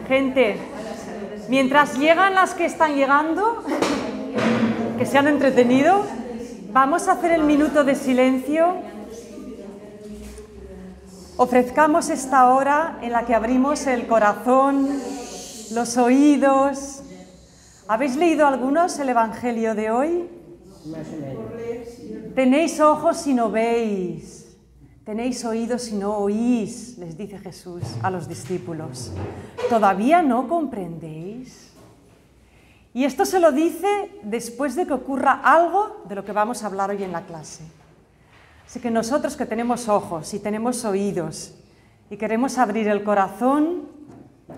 Gente, mientras llegan las que están llegando, que se han entretenido, vamos a hacer el minuto de silencio. Ofrezcamos esta hora en la que abrimos el corazón, los oídos. ¿Habéis leído algunos el Evangelio de hoy? Tenéis ojos y no veis. Tenéis oídos y no oís, les dice Jesús a los discípulos. ¿Todavía no comprendéis? Y esto se lo dice después de que ocurra algo de lo que vamos a hablar hoy en la clase. Así que nosotros que tenemos ojos y tenemos oídos y queremos abrir el corazón,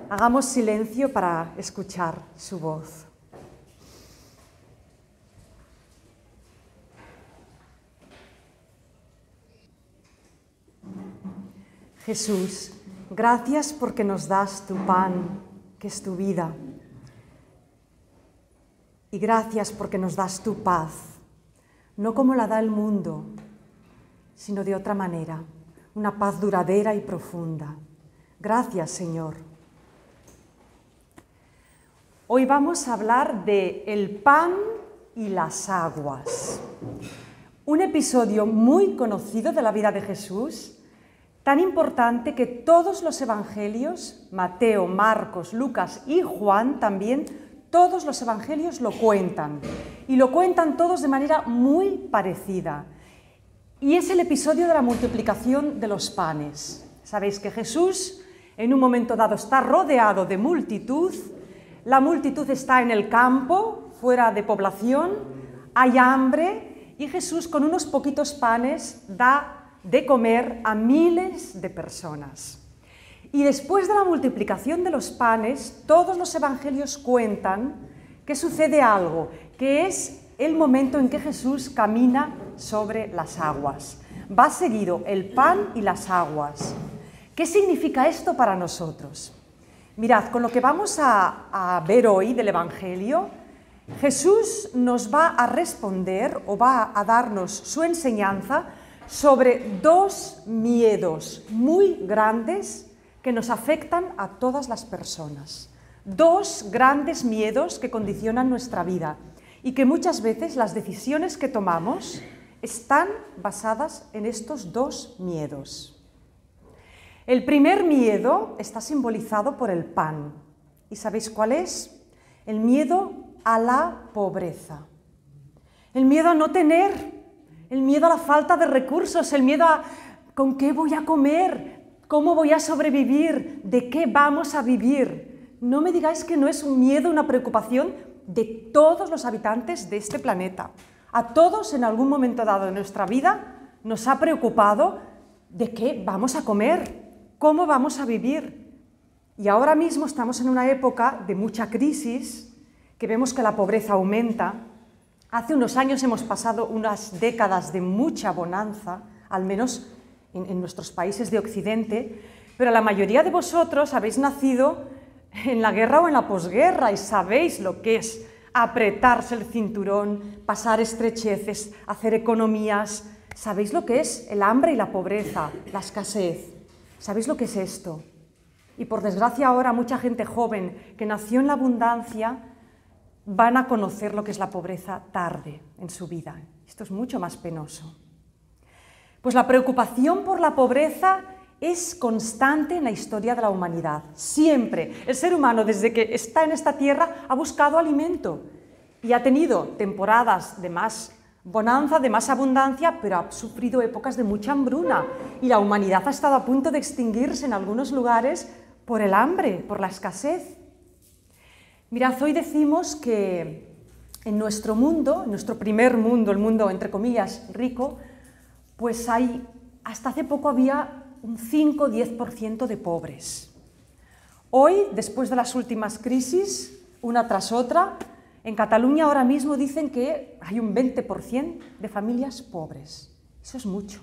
hagamos silencio para escuchar su voz. Jesús, gracias porque nos das tu pan, que es tu vida. Y gracias porque nos das tu paz, no como la da el mundo, sino de otra manera, una paz duradera y profunda. Gracias, Señor. Hoy vamos a hablar de el pan y las aguas. Un episodio muy conocido de la vida de Jesús, tan importante que todos los evangelios, Mateo, Marcos, Lucas y Juan también, todos los evangelios lo cuentan. Y lo cuentan todos de manera muy parecida. Y es el episodio de la multiplicación de los panes. Sabéis que Jesús en un momento dado está rodeado de multitud, la multitud está en el campo, fuera de población, hay hambre y Jesús con unos poquitos panes da de comer a miles de personas. Y después de la multiplicación de los panes, todos los evangelios cuentan que sucede algo, que es el momento en que Jesús camina sobre las aguas. Va seguido el pan y las aguas. ¿Qué significa esto para nosotros? Mirad, con lo que vamos a ver hoy del Evangelio, Jesús nos va a responder o va a darnos su enseñanza sobre dos miedos muy grandes que nos afectan a todas las personas. Dos grandes miedos que condicionan nuestra vida y que muchas veces las decisiones que tomamos están basadas en estos dos miedos. El primer miedo está simbolizado por el pan. ¿Y sabéis cuál es? El miedo a la pobreza. El miedo a no tener. El miedo a la falta de recursos, el miedo a ¿con qué voy a comer? ¿Cómo voy a sobrevivir? ¿De qué vamos a vivir? No me digáis que no es un miedo, una preocupación de todos los habitantes de este planeta. A todos en algún momento dado de nuestra vida nos ha preocupado de qué vamos a comer, cómo vamos a vivir. Y ahora mismo estamos en una época de mucha crisis, que vemos que la pobreza aumenta. Hace unos años hemos pasado unas décadas de mucha bonanza, al menos en nuestros países de Occidente, pero la mayoría de vosotros habéis nacido en la guerra o en la posguerra y sabéis lo que es apretarse el cinturón, pasar estrecheces, hacer economías. Sabéis lo que es el hambre y la pobreza, la escasez. ¿Sabéis lo que es esto? Y por desgracia ahora mucha gente joven que nació en la abundancia van a conocer lo que es la pobreza tarde en su vida. Esto es mucho más penoso. Pues la preocupación por la pobreza es constante en la historia de la humanidad. Siempre. El ser humano, desde que está en esta tierra, ha buscado alimento y ha tenido temporadas de más bonanza, de más abundancia, pero ha sufrido épocas de mucha hambruna. Y la humanidad ha estado a punto de extinguirse en algunos lugares por el hambre, por la escasez. Mirad, hoy decimos que en nuestro mundo, en nuestro primer mundo, el mundo entre comillas rico, pues hasta hace poco había un 5-10% de pobres. Hoy, después de las últimas crisis, una tras otra, en Cataluña ahora mismo dicen que hay un 20% de familias pobres. Eso es mucho.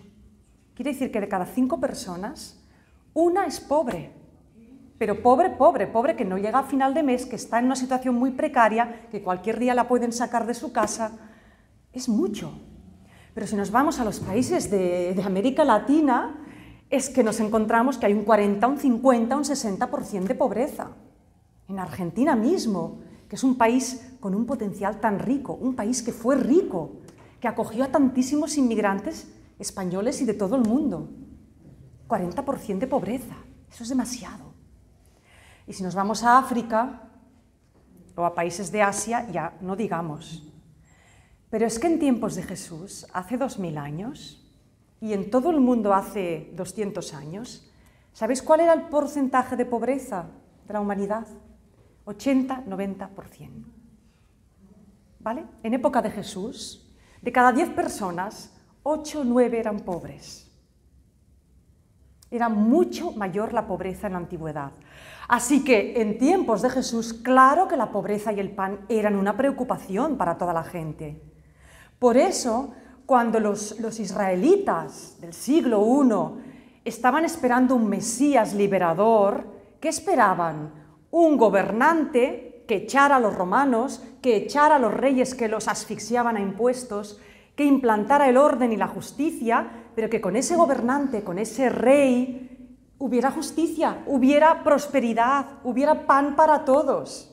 Quiere decir que de cada 5 personas, una es pobre. Pero pobre que no llega a final de mes, que está en una situación muy precaria, que cualquier día la pueden sacar de su casa, es mucho. Pero si nos vamos a los países de América Latina, es que nos encontramos que hay un 40, un 50, un 60% de pobreza. en Argentina mismo, que es un país con un potencial tan rico, un país que fue rico, que acogió a tantísimos inmigrantes españoles y de todo el mundo. 40% de pobreza, eso es demasiado. Y si nos vamos a África o a países de Asia, ya no digamos. Pero es que en tiempos de Jesús, hace 2000 años, y en todo el mundo hace 200 años, ¿sabéis cuál era el porcentaje de pobreza de la humanidad? 80-90%. ¿Vale? En época de Jesús, de cada 10 personas, 8 o 9 eran pobres. Era mucho mayor la pobreza en la antigüedad. Así que en tiempos de Jesús, claro que la pobreza y el pan eran una preocupación para toda la gente. Por eso, cuando los israelitas del siglo I estaban esperando un Mesías liberador, ¿qué esperaban? Un gobernante que echara a los romanos, que echara a los reyes que los asfixiaban a impuestos, que implantara el orden y la justicia, pero que con ese gobernante, con ese rey, hubiera justicia, hubiera prosperidad, hubiera pan para todos.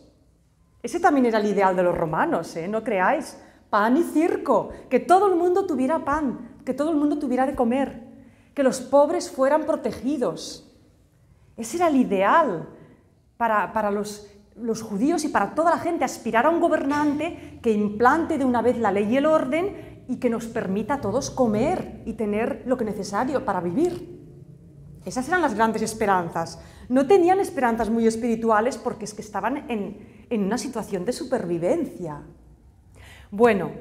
Ese también era el ideal de los romanos, no creáis. Pan y circo, que todo el mundo tuviera pan, que todo el mundo tuviera de comer, que los pobres fueran protegidos. Ese era el ideal para los judíos y para toda la gente, aspirar a un gobernante que implante de una vez la ley y el orden y que nos permita a todos comer y tener lo que es necesario para vivir. Esas eran las grandes esperanzas. No tenían esperanzas muy espirituales porque es que estaban en una situación de supervivencia. Bueno,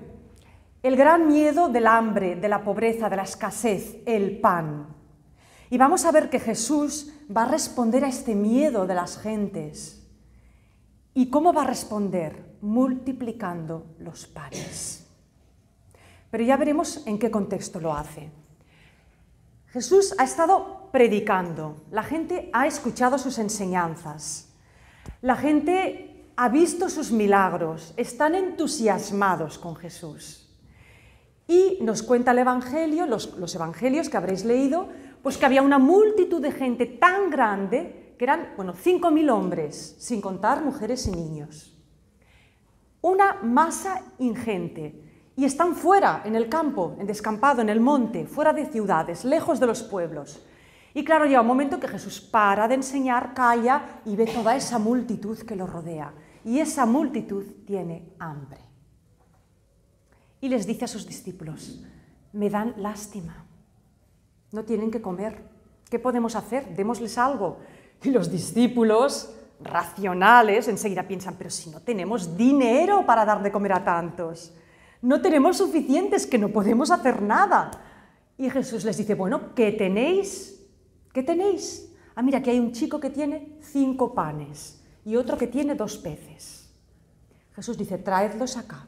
el gran miedo del hambre, de la pobreza, de la escasez, el pan. Y vamos a ver que Jesús va a responder a este miedo de las gentes. ¿Y cómo va a responder? Multiplicando los panes. Pero ya veremos en qué contexto lo hace. Jesús ha estado predicando, la gente ha escuchado sus enseñanzas, la gente ha visto sus milagros, están entusiasmados con Jesús. Y nos cuenta el Evangelio, los evangelios que habréis leído, pues que había una multitud de gente tan grande que eran, 5.000 hombres, sin contar mujeres y niños. Una masa ingente. Y están fuera, en el campo, en descampado, en el monte, fuera de ciudades, lejos de los pueblos. Y claro, llega un momento que Jesús para de enseñar, calla y ve toda esa multitud que lo rodea. Y esa multitud tiene hambre. Y les dice a sus discípulos, me dan lástima, no tienen que comer, ¿qué podemos hacer? Démosles algo. Y los discípulos racionales enseguida piensan, pero si no tenemos dinero para dar de comer a tantos, no tenemos suficientes, que no podemos hacer nada. Y Jesús les dice, bueno, ¿qué tenéis? ¿Qué tenéis? Ah, mira, aquí hay un chico que tiene 5 panes y otro que tiene 2 peces. Jesús dice, traedlos acá.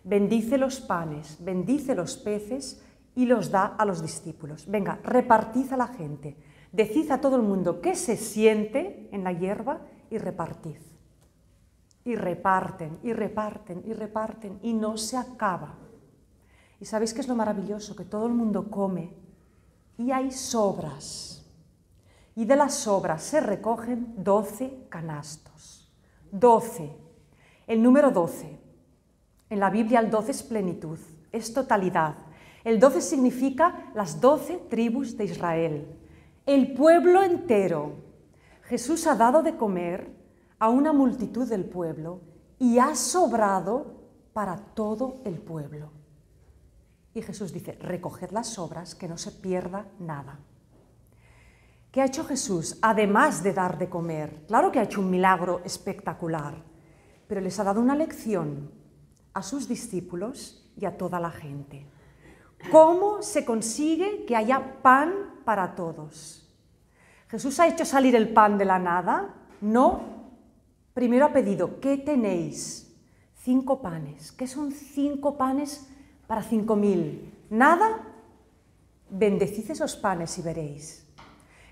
Bendice los panes, bendice los peces y los da a los discípulos. Venga, repartid a la gente. Decid a todo el mundo que se siente en la hierba y repartid. Y reparten, y reparten, y reparten, y no se acaba. ¿Y sabéis qué es lo maravilloso? Que todo el mundo come y hay sobras. Y de las sobras se recogen 12 canastos. 12. El número 12. En la Biblia el 12 es plenitud, es totalidad. El 12 significa las 12 tribus de Israel. El pueblo entero. Jesús ha dado de comer a una multitud del pueblo y ha sobrado para todo el pueblo. Y Jesús dice, recoged las sobras, que no se pierda nada. ¿Qué ha hecho Jesús? Además de dar de comer, claro que ha hecho un milagro espectacular, pero les ha dado una lección a sus discípulos y a toda la gente. ¿Cómo se consigue que haya pan para todos? ¿Jesús ha hecho salir el pan de la nada? No. Primero ha pedido, ¿qué tenéis? 5 panes. ¿Qué son 5 panes para 5.000? ¿Nada? Bendecid esos panes y veréis.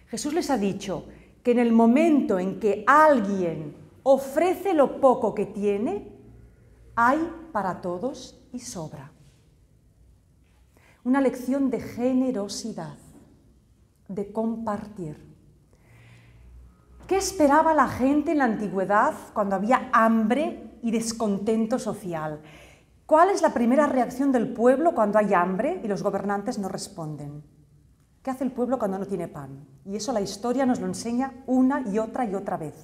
Jesús les ha dicho que en el momento en que alguien ofrece lo poco que tiene, hay para todos y sobra. Una lección de generosidad, de compartir. ¿Qué esperaba la gente en la antigüedad cuando había hambre y descontento social? ¿Cuál es la primera reacción del pueblo cuando hay hambre y los gobernantes no responden? ¿Qué hace el pueblo cuando no tiene pan? Y eso la historia nos lo enseña una y otra vez.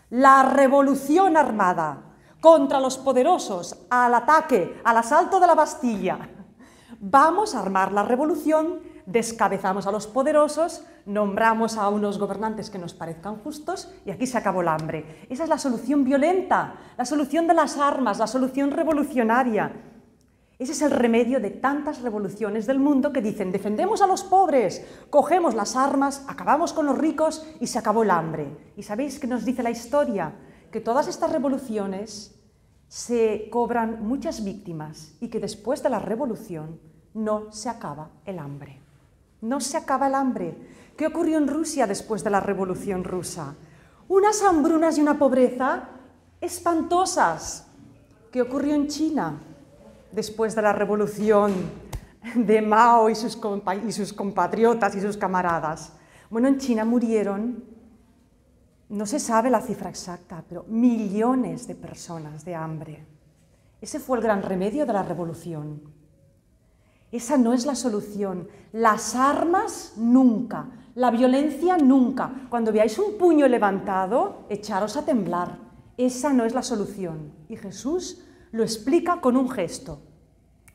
La revolución armada contra los poderosos, al ataque, al asalto de la Bastilla. Vamos a armar la revolución, descabezamos a los poderosos, nombramos a unos gobernantes que nos parezcan justos y aquí se acabó el hambre. Esa es la solución violenta, la solución de las armas, la solución revolucionaria. Ese es el remedio de tantas revoluciones del mundo que dicen defendemos a los pobres, cogemos las armas, acabamos con los ricos y se acabó el hambre. ¿Y sabéis qué nos dice la historia? Que todas estas revoluciones se cobran muchas víctimas y que después de la revolución no se acaba el hambre. No se acaba el hambre. ¿Qué ocurrió en Rusia después de la revolución rusa? Unas hambrunas y una pobreza espantosas. ¿Qué ocurrió en China después de la revolución de Mao y sus compatriotas y sus camaradas? Bueno, en China murieron, no se sabe la cifra exacta, pero millones de personas de hambre. Ese fue el gran remedio de la revolución. Esa no es la solución. Las armas nunca, la violencia nunca. Cuando veáis un puño levantado, echaros a temblar. Esa no es la solución. Y Jesús lo explica con un gesto.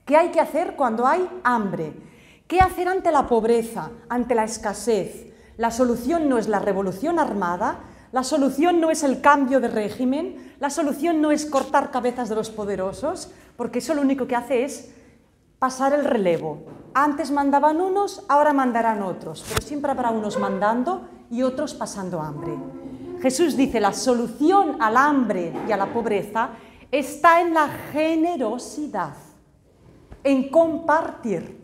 ¿Qué hay que hacer cuando hay hambre? ¿Qué hacer ante la pobreza, ante la escasez? La solución no es la revolución armada, la solución no es el cambio de régimen, la solución no es cortar cabezas de los poderosos, porque eso lo único que hace es pasar el relevo. Antes mandaban unos, ahora mandarán otros, pero siempre habrá unos mandando y otros pasando hambre. Jesús dice, la solución al hambre y a la pobreza está en la generosidad, en compartir.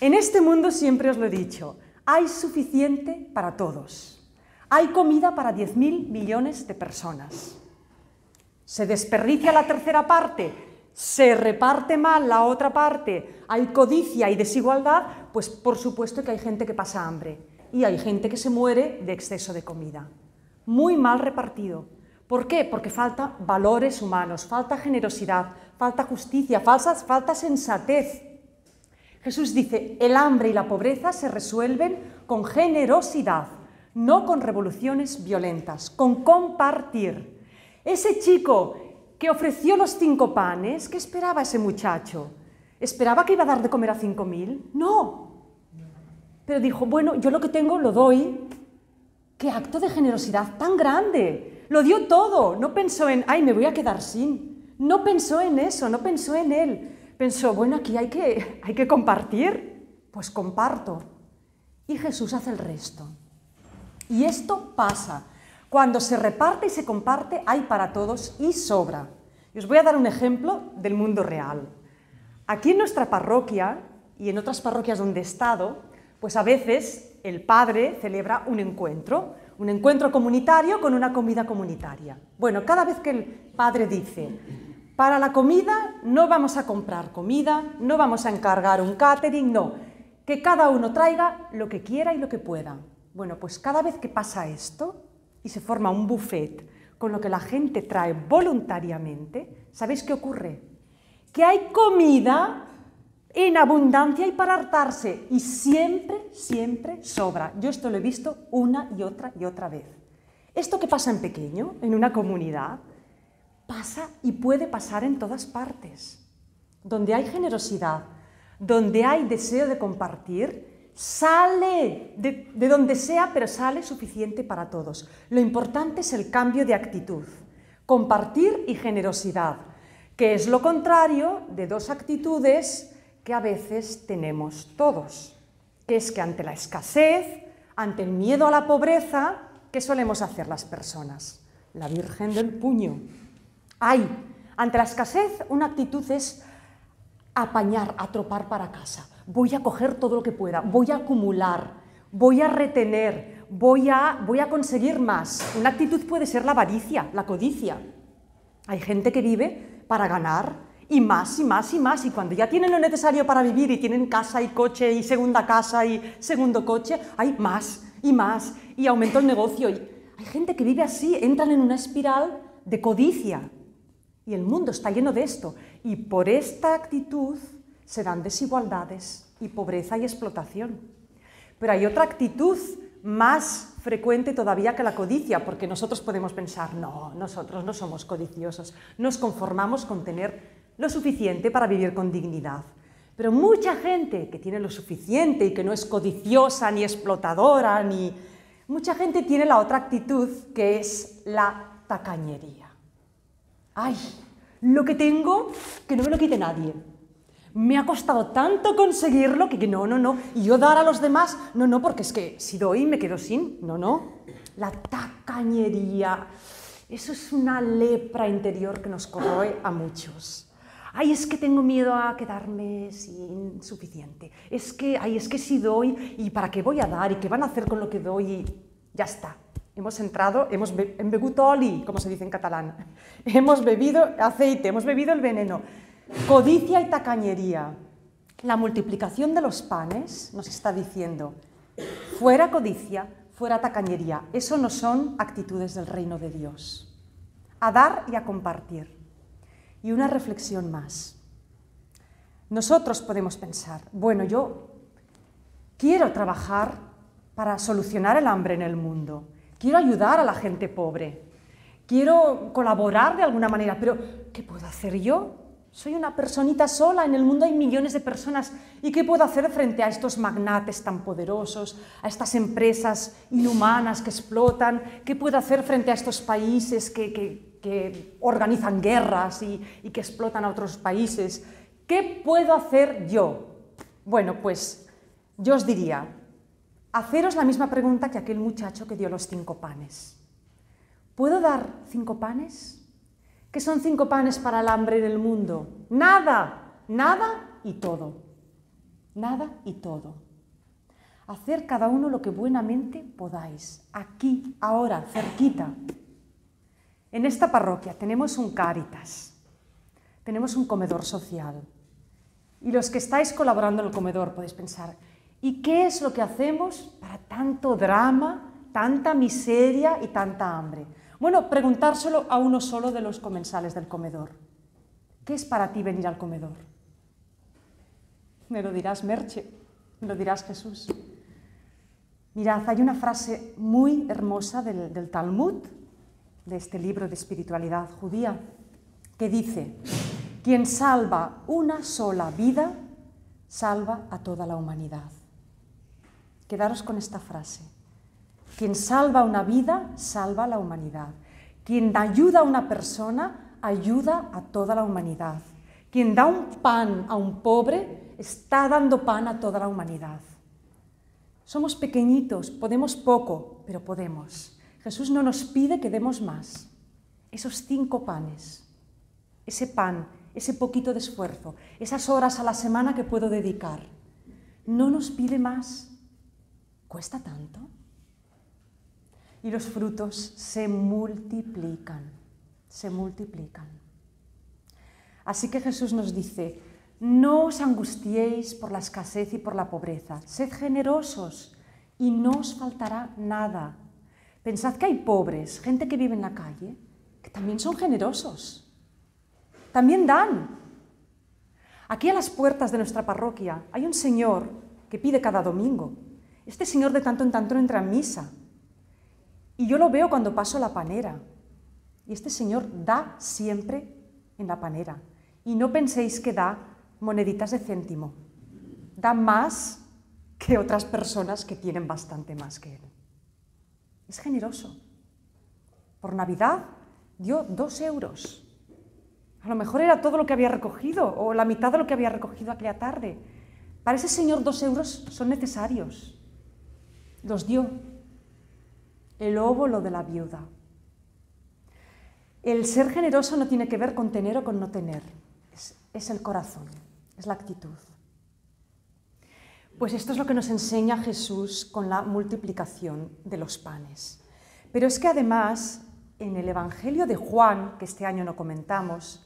En este mundo, siempre os lo he dicho, hay suficiente para todos. Hay comida para 10.000 millones de personas. ¿Se desperdicia la tercera parte? ¿Se reparte mal la otra parte? ¿Hay codicia y desigualdad? Pues por supuesto que hay gente que pasa hambre y hay gente que se muere de exceso de comida. Muy mal repartido. ¿Por qué? Porque falta valores humanos, falta generosidad, falta justicia, falta sensatez. Jesús dice, el hambre y la pobreza se resuelven con generosidad, no con revoluciones violentas, con compartir. Ese chico que ofreció los 5 panes, ¿qué esperaba ese muchacho? ¿Esperaba que iba a dar de comer a 5.000? No. Pero dijo, bueno, yo lo que tengo lo doy. ¡Qué acto de generosidad tan grande! Lo dio todo. No pensó en, ay, me voy a quedar sin. No pensó en eso, no pensó en él. Pensó, bueno, aquí hay que compartir. Pues comparto. Y Jesús hace el resto. Y esto pasa. Cuando se reparte y se comparte, hay para todos y sobra. Y os voy a dar un ejemplo del mundo real. Aquí en nuestra parroquia y en otras parroquias donde he estado, pues a veces el padre celebra un encuentro comunitario con una comida comunitaria. Bueno, cada vez que el padre dice, para la comida no vamos a comprar comida, no vamos a encargar un catering, no, que cada uno traiga lo que quiera y lo que pueda. Bueno, pues cada vez que pasa esto, y se forma un buffet con lo que la gente trae voluntariamente, ¿sabéis qué ocurre? Que hay comida en abundancia y para hartarse, y siempre, siempre sobra. Yo esto lo he visto una y otra vez. Esto que pasa en pequeño, en una comunidad, pasa y puede pasar en todas partes. Donde hay generosidad, donde hay deseo de compartir, sale de donde sea, pero sale suficiente para todos. Lo importante es el cambio de actitud, compartir y generosidad, que es lo contrario de 2 actitudes que a veces tenemos todos, que es que ante la escasez, ante el miedo a la pobreza, ¿qué solemos hacer las personas? La Virgen del Puño. Ante la escasez, una actitud es apañar, atropar para casa. Voy a coger todo lo que pueda, voy a acumular, voy a retener, voy a conseguir más. Una actitud puede ser la avaricia, la codicia. Hay gente que vive para ganar y más y más y más, y cuando ya tienen lo necesario para vivir y tienen casa y coche y segunda casa y segundo coche, hay más y aumentó el negocio. Y hay gente que vive así, entran en una espiral de codicia. Y el mundo está lleno de esto. Y por esta actitud se dan desigualdades y pobreza y explotación. Pero hay otra actitud más frecuente todavía que la codicia, porque nosotros podemos pensar, no, nosotros no somos codiciosos, nos conformamos con tener lo suficiente para vivir con dignidad. Pero mucha gente que tiene lo suficiente y que no es codiciosa ni explotadora, mucha gente tiene la otra actitud, que es la tacañería. ¡Ay! Lo que tengo, que no me lo quite nadie. Me ha costado tanto conseguirlo que no. Y yo dar a los demás, no, porque es que si doy me quedo sin. No. La tacañería, eso es una lepra interior que nos corroe a muchos. Ay, es que tengo miedo a quedarme sin suficiente. Es que si doy, ¿y para qué voy a dar? ¿Y qué van a hacer con lo que doy? Y ya está. Hemos entrado, hemos bevuto oli, como se dice en catalán. Hemos bebido aceite, hemos bebido el veneno. Codicia y tacañería. La multiplicación de los panes nos está diciendo, fuera codicia, fuera tacañería. Eso no son actitudes del reino de Dios. A dar y a compartir. Y una reflexión más. Nosotros podemos pensar, bueno, yo quiero trabajar para solucionar el hambre en el mundo. Quiero ayudar a la gente pobre. Quiero colaborar de alguna manera, pero ¿qué puedo hacer yo? Soy una personita sola, en el mundo hay millones de personas. ¿Y qué puedo hacer frente a estos magnates tan poderosos, a estas empresas inhumanas que explotan? ¿Qué puedo hacer frente a estos países que organizan guerras y que explotan a otros países? ¿Qué puedo hacer yo? Bueno, pues yo os diría, haceros la misma pregunta que aquel muchacho que dio los 5 panes. ¿Puedo dar 5 panes? ¿Qué son 5 panes para el hambre en el mundo? Nada y todo. Nada y todo. Hacer cada uno lo que buenamente podáis, aquí, ahora, cerquita. En esta parroquia tenemos un Cáritas, tenemos un comedor social. Y los que estáis colaborando en el comedor podéis pensar, ¿y qué es lo que hacemos para tanto drama, tanta miseria y tanta hambre? Bueno, preguntárselo a uno solo de los comensales del comedor. ¿Qué es para ti venir al comedor? Me lo dirás, Merche, me lo dirás, Jesús. Mirad, hay una frase muy hermosa del Talmud, de este libro de espiritualidad judía, que dice, quien salva una sola vida, salva a toda la humanidad. Quedaros con esta frase. Quien salva una vida, salva a la humanidad. Quien ayuda a una persona, ayuda a toda la humanidad. Quien da un pan a un pobre, está dando pan a toda la humanidad. Somos pequeñitos, podemos poco, pero podemos. Jesús no nos pide que demos más. Esos 5 panes, ese pan, ese poquito de esfuerzo, esas horas a la semana que puedo dedicar, no nos pide más. ¿Cuesta tanto? Y los frutos se multiplican, se multiplican. Así que Jesús nos dice, no os angustiéis por la escasez y por la pobreza, sed generosos y no os faltará nada. Pensad que hay pobres, gente que vive en la calle, que también son generosos, también dan. Aquí a las puertas de nuestra parroquia hay un señor que pide cada domingo. Este señor de tanto en tanto entra a misa. Y yo lo veo cuando paso la panera. Y este señor da siempre en la panera. Y no penséis que da moneditas de céntimo. Da más que otras personas que tienen bastante más que él. Es generoso. Por Navidad dio 2 euros. A lo mejor era todo lo que había recogido o la mitad de lo que había recogido aquella tarde. Para ese señor 2 euros son necesarios. Los dio. El óvulo de la viuda. El ser generoso no tiene que ver con tener o con no tener. Es el corazón, es la actitud. Pues esto es lo que nos enseña Jesús con la multiplicación de los panes. Pero es que además, en el Evangelio de Juan, que este año no comentamos,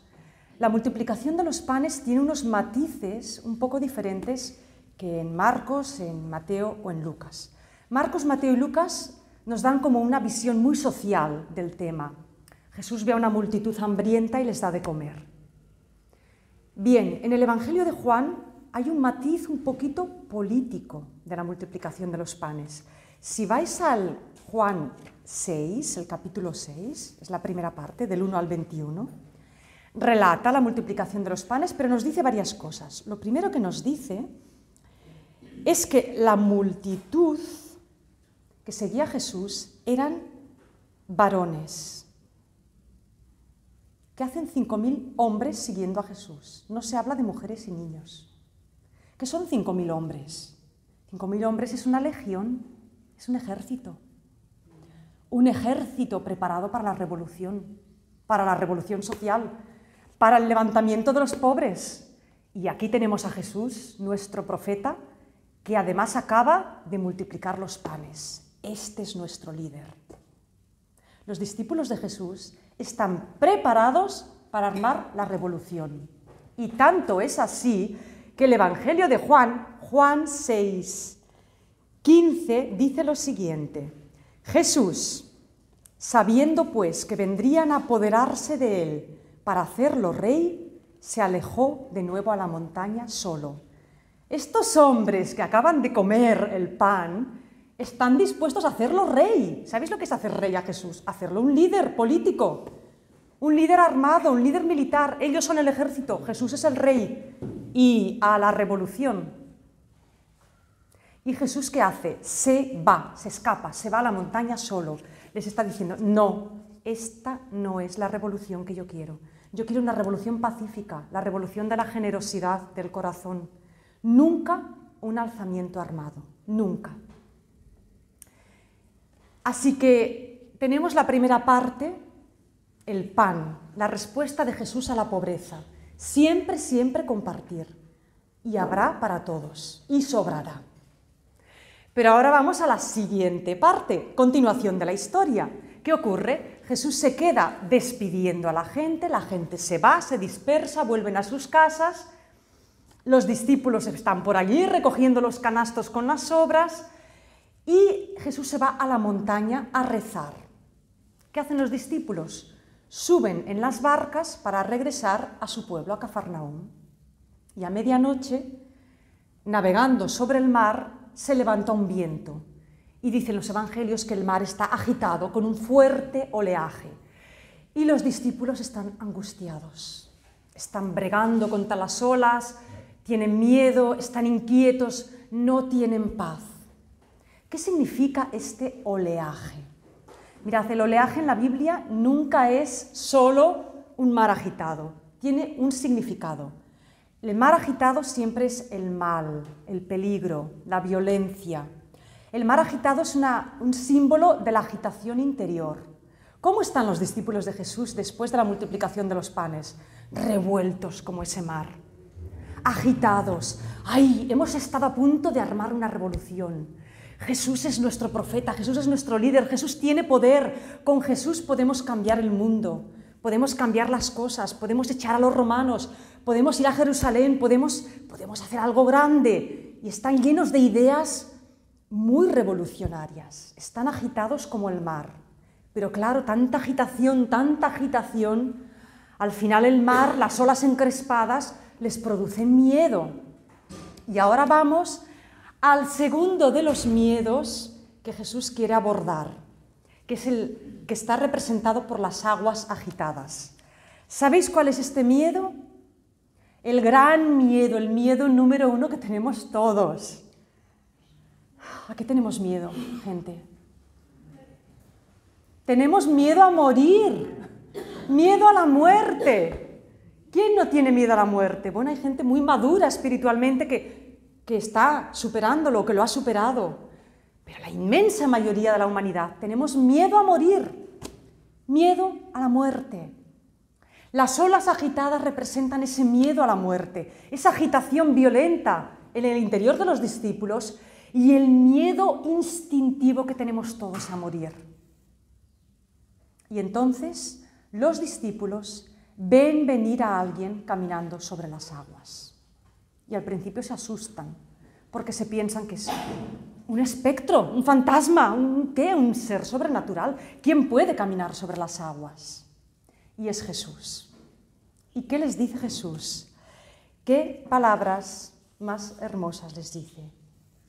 la multiplicación de los panes tiene unos matices un poco diferentes que en Marcos, en Mateo o en Lucas. Marcos, Mateo y Lucas nos dan como una visión muy social del tema. Jesús ve a una multitud hambrienta y les da de comer. Bien, en el Evangelio de Juan hay un matiz un poquito político de la multiplicación de los panes. Si vais al Juan 6, el capítulo 6, es la primera parte, del 1 al 21, relata la multiplicación de los panes, pero nos dice varias cosas. Lo primero que nos dice es que la multitud que seguía a Jesús eran varones. ¿Qué hacen 5.000 hombres siguiendo a Jesús? No se habla de mujeres y niños. ¿Qué son 5.000 hombres? 5.000 hombres es una legión, es un ejército. Un ejército preparado para la revolución social, para el levantamiento de los pobres. Y aquí tenemos a Jesús, nuestro profeta, que además acaba de multiplicar los panes. Este es nuestro líder. Los discípulos de Jesús están preparados para armar la revolución. Y tanto es así que el Evangelio de Juan, Juan 6, 15, dice lo siguiente: Jesús, sabiendo pues que vendrían a apoderarse de él para hacerlo rey, se alejó de nuevo a la montaña solo. Estos hombres que acaban de comer el pan están dispuestos a hacerlo rey. ¿Sabéis lo que es hacer rey a Jesús? Hacerlo un líder político, un líder armado, un líder militar. Ellos son el ejército, Jesús es el rey. Y a la revolución. ¿Y Jesús qué hace? Se va, se escapa, se va a la montaña solo. Les está diciendo, no, esta no es la revolución que yo quiero. Yo quiero una revolución pacífica, la revolución de la generosidad del corazón. Nunca un alzamiento armado, nunca. Así que tenemos la primera parte, el pan, la respuesta de Jesús a la pobreza. Siempre, siempre compartir. Y habrá para todos, y sobrará. Pero ahora vamos a la siguiente parte, continuación de la historia. ¿Qué ocurre? Jesús se queda despidiendo a la gente se va, se dispersa, vuelven a sus casas, los discípulos están por allí recogiendo los canastos con las sobras, y Jesús se va a la montaña a rezar. ¿Qué hacen los discípulos? Suben en las barcas para regresar a su pueblo, a Cafarnaúm. Y a medianoche, navegando sobre el mar, se levanta un viento. Y dicen los evangelios que el mar está agitado con un fuerte oleaje. Y los discípulos están angustiados. Están bregando contra las olas, tienen miedo, están inquietos, no tienen paz. ¿Qué significa este oleaje? Mirad, el oleaje en la Biblia nunca es solo un mar agitado, tiene un significado. El mar agitado siempre es el mal, el peligro, la violencia. El mar agitado es un símbolo de la agitación interior. ¿Cómo están los discípulos de Jesús después de la multiplicación de los panes? Revueltos como ese mar, agitados. ¡Ay! Hemos estado a punto de armar una revolución. Jesús es nuestro profeta, Jesús es nuestro líder, Jesús tiene poder. Con Jesús podemos cambiar el mundo, podemos cambiar las cosas, podemos echar a los romanos, podemos ir a Jerusalén, podemos hacer algo grande. Y están llenos de ideas muy revolucionarias, están agitados como el mar. Pero claro, tanta agitación, al final el mar, las olas encrespadas, les producen miedo. Y ahora vamos al segundo de los miedos que Jesús quiere abordar, que es el que está representado por las aguas agitadas. ¿Sabéis cuál es este miedo? El gran miedo, el miedo número uno que tenemos todos. ¿A qué tenemos miedo, gente? Tenemos miedo a morir, miedo a la muerte. ¿Quién no tiene miedo a la muerte? Bueno, hay gente muy madura espiritualmente que está superándolo, que lo ha superado. Pero la inmensa mayoría de la humanidad tenemos miedo a morir, miedo a la muerte. Las olas agitadas representan ese miedo a la muerte, esa agitación violenta en el interior de los discípulos y el miedo instintivo que tenemos todos a morir. Y entonces los discípulos ven venir a alguien caminando sobre las aguas. Y al principio se asustan, porque se piensan que es un espectro, un fantasma, un ser sobrenatural. ¿Quién puede caminar sobre las aguas? Y es Jesús. ¿Y qué les dice Jesús? ¿Qué palabras más hermosas les dice?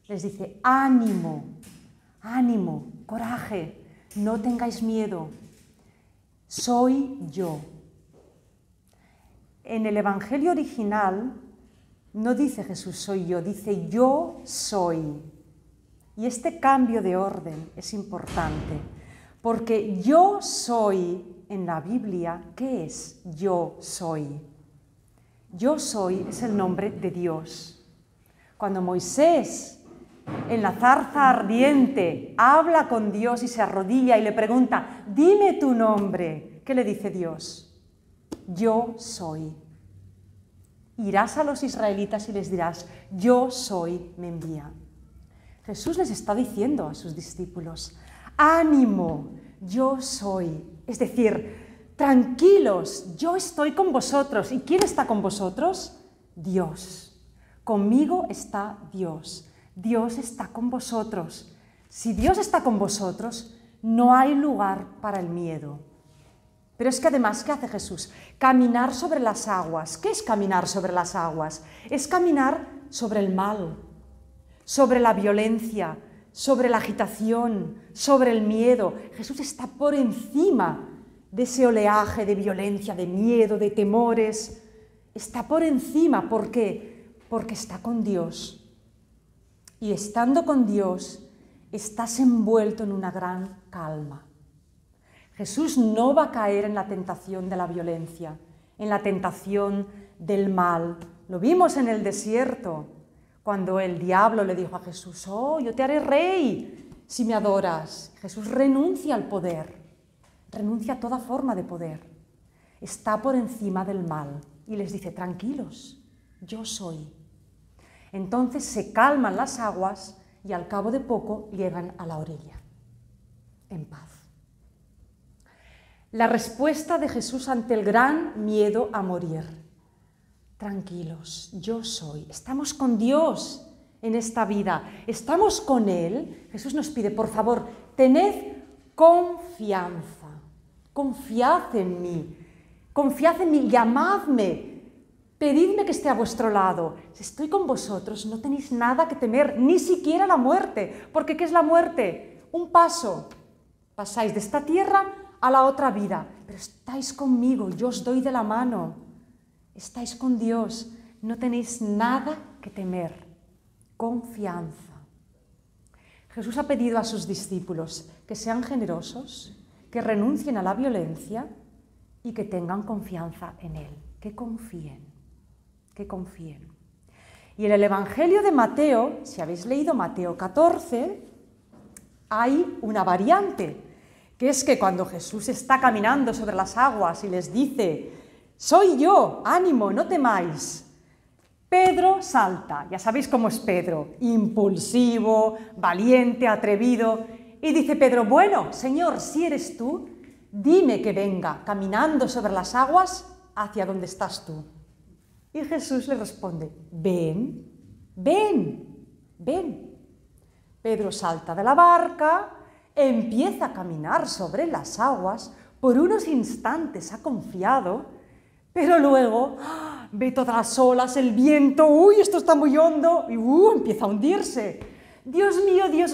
Les dice, ánimo, ánimo, coraje, no tengáis miedo, soy yo. En el Evangelio original no dice Jesús soy yo, dice yo soy. Y este cambio de orden es importante, porque yo soy en la Biblia, ¿qué es yo soy? Yo soy es el nombre de Dios. Cuando Moisés, en la zarza ardiente, habla con Dios y se arrodilla y le pregunta, dime tu nombre, ¿qué le dice Dios? Yo soy. Irás a los israelitas y les dirás, yo soy, me envía. Jesús les está diciendo a sus discípulos, ánimo, yo soy. Es decir, tranquilos, yo estoy con vosotros. ¿Y quién está con vosotros? Dios. Conmigo está Dios. Dios está con vosotros. Si Dios está con vosotros, no hay lugar para el miedo. Pero es que además, ¿qué hace Jesús? Caminar sobre las aguas. ¿Qué es caminar sobre las aguas? Es caminar sobre el mal, sobre la violencia, sobre la agitación, sobre el miedo. Jesús está por encima de ese oleaje de violencia, de miedo, de temores. Está por encima. ¿Por qué? Porque está con Dios. Y estando con Dios, estás envuelto en una gran calma. Jesús no va a caer en la tentación de la violencia, en la tentación del mal. Lo vimos en el desierto, cuando el diablo le dijo a Jesús, oh, yo te haré rey si me adoras. Jesús renuncia al poder, renuncia a toda forma de poder. Está por encima del mal y les dice, tranquilos, yo soy. Entonces se calman las aguas y al cabo de poco llegan a la orilla, en paz. La respuesta de Jesús ante el gran miedo a morir. Tranquilos, yo soy. Estamos con Dios en esta vida. Estamos con Él. Jesús nos pide, por favor, tened confianza. Confiad en mí, llamadme, pedidme que esté a vuestro lado. Si estoy con vosotros, no tenéis nada que temer, ni siquiera la muerte. Porque ¿qué es la muerte? Un paso. Pasáis de esta tierra a la otra vida, pero estáis conmigo, yo os doy de la mano, estáis con Dios, no tenéis nada que temer, confianza. Jesús ha pedido a sus discípulos que sean generosos, que renuncien a la violencia y que tengan confianza en Él, que confíen, que confíen. Y en el Evangelio de Mateo, si habéis leído Mateo 14, hay una variante, que es que cuando Jesús está caminando sobre las aguas y les dice, soy yo, ánimo, no temáis, Pedro salta, ya sabéis cómo es Pedro, impulsivo, valiente, atrevido, y dice Pedro, bueno, Señor, si eres tú, dime que venga caminando sobre las aguas hacia donde estás tú. Y Jesús le responde, ven, ven, ven. Pedro salta de la barca, empieza a caminar sobre las aguas, por unos instantes ha confiado, pero luego ve todas las olas, el viento, uy, esto está muy hondo, y empieza a hundirse. Dios